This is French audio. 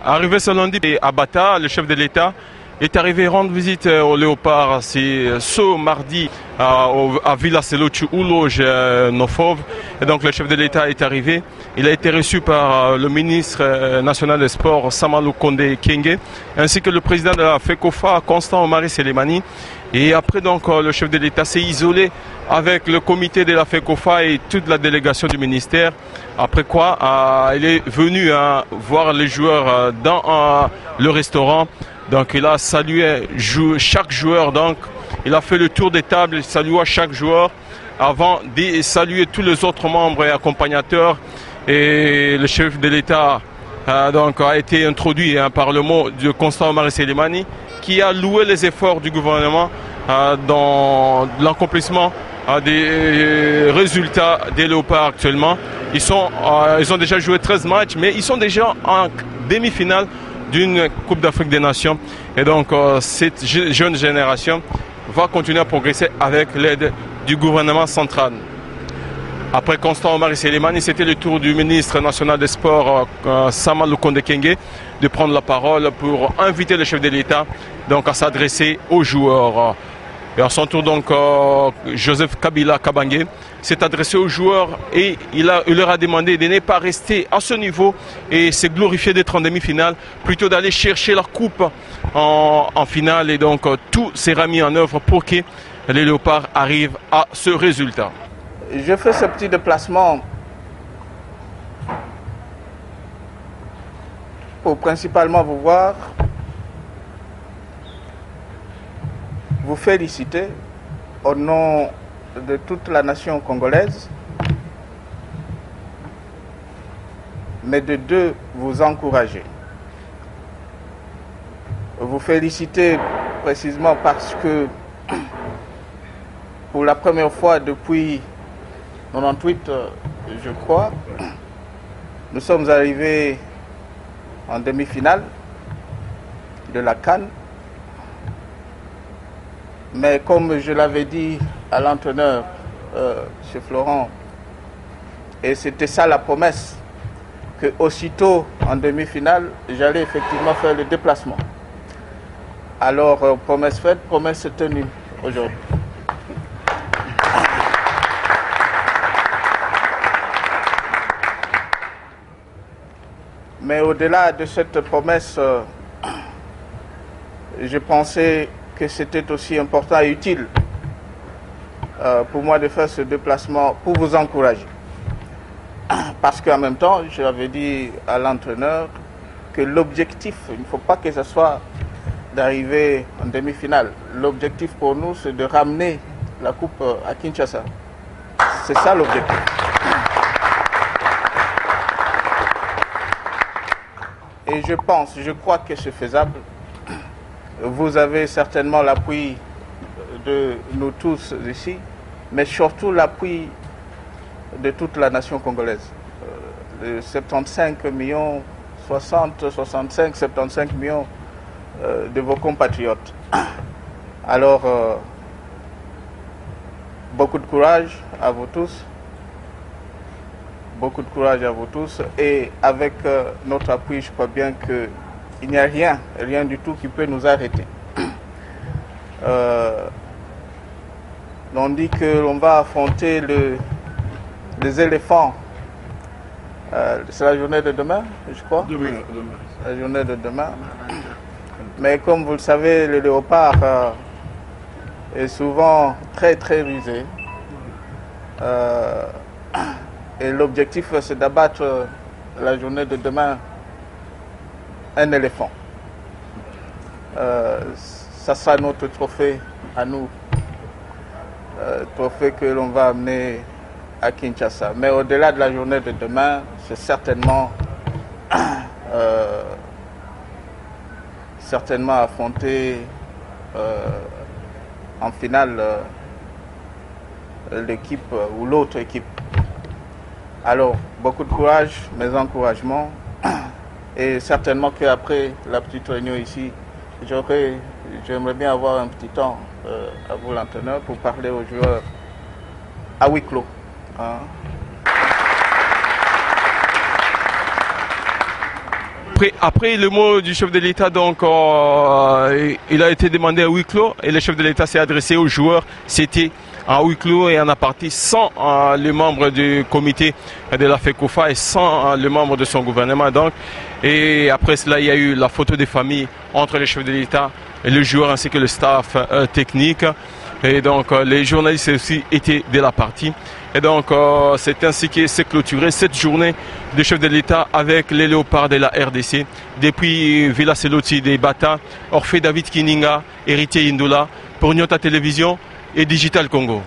Arrivé ce lundi à Bata, le chef de l'État est arrivé rendre visite au Léopard. C'est ce mardi à Villa Selochi où loge Nofov. Et donc le chef de l'État est arrivé. Il a été reçu par le ministre national des Sports, Samalou Kondé Kenge, ainsi que le président de la FECOFA, Constant Omari Selemani. Et après, donc, le chef de l'État s'est isolé avec le comité de la FECOFA et toute la délégation du ministère. Après quoi, il est venu voir les joueurs dans le restaurant. Donc, il a salué chaque joueur. Donc, il a fait le tour des tables, il salua chaque joueur avant de saluer tous les autres membres et accompagnateurs. Et le chef de l'État a été introduit par le mot de Constant Omari Selemani, qui a loué les efforts du gouvernement dans l'accomplissement des résultats des Léopards actuellement. Ils ont déjà joué 13 matchs, mais ils sont déjà en demi-finale d'une Coupe d'Afrique des Nations. Et donc cette jeune génération va continuer à progresser avec l'aide du gouvernement central. Après Constant Omari Selemani, c'était le tour du ministre national des Sports, Samalou Kondé Kenge, de prendre la parole pour inviter le chef de l'État à s'adresser aux joueurs. Et à son tour, Joseph Kabila Kabange s'est adressé aux joueurs et il leur a demandé de ne pas rester à ce niveau et se glorifier d'être en demi-finale, plutôt d'aller chercher leur coupe en finale. Et donc tout sera mis en œuvre pour que les Léopards arrivent à ce résultat. Je fais ce petit déplacement pour principalement vous voir, vous féliciter au nom de toute la nation congolaise, mais de deux, vous encourager. Vous féliciter précisément parce que pour la première fois depuis 98, je crois, nous sommes arrivés en demi-finale de la CAN. Mais comme je l'avais dit à l'entraîneur, chez Florent, et c'était ça la promesse, que aussitôt en demi-finale, j'allais effectivement faire le déplacement. Alors, promesse faite, promesse tenue aujourd'hui. Mais au-delà de cette promesse, je pensais que c'était aussi important et utile pour moi de faire ce déplacement pour vous encourager. Parce qu'en même temps, je l'avais dit à l'entraîneur que l'objectif, il ne faut pas que ce soit d'arriver en demi-finale. L'objectif pour nous, c'est de ramener la coupe à Kinshasa. C'est ça l'objectif. Et je crois que c'est faisable. Vous avez certainement l'appui de nous tous ici, mais surtout l'appui de toute la nation congolaise. 75 millions, 60, 65, 75 millions de vos compatriotes. Alors, beaucoup de courage à vous tous. Beaucoup de courage à vous tous. Et avec notre appui, je crois bien qu'il n'y a rien du tout qui peut nous arrêter. On dit que l'on va affronter les éléphants. C'est la journée de demain, je crois. Demain. La journée de demain. Mais comme vous le savez, le léopard est souvent très très rusé. Et l'objectif, c'est d'abattre la journée de demain un éléphant. Ça sera notre trophée à nous. Trophée que l'on va amener à Kinshasa. Mais au-delà de la journée de demain, c'est certainement affronter en finale l'équipe ou l'autre équipe. Alors, beaucoup de courage, mes encouragements. Et certainement qu'après la petite réunion ici, j'aimerais bien avoir un petit temps à vous l'entraîneur pour parler aux joueurs à huis clos. Hein. après le mot du chef de l'État, donc il a été demandé à huis clos et le chef de l'État s'est adressé aux joueurs. C'était en huis clos et en aparté sans les membres du comité de la FECOFA et sans les membres de son gouvernement. Donc, et après cela, il y a eu la photo des familles entre le chef de l'État et le joueur ainsi que le staff technique. Et donc les journalistes aussi étaient de la partie. Et donc c'est ainsi que s'est clôturée cette journée de chef de l'État avec les léopards de la RDC. Depuis Villa Seloti des Bata, Orphée David Kininga, héritier Indula, pour Nyota Télévision et Digital Congo.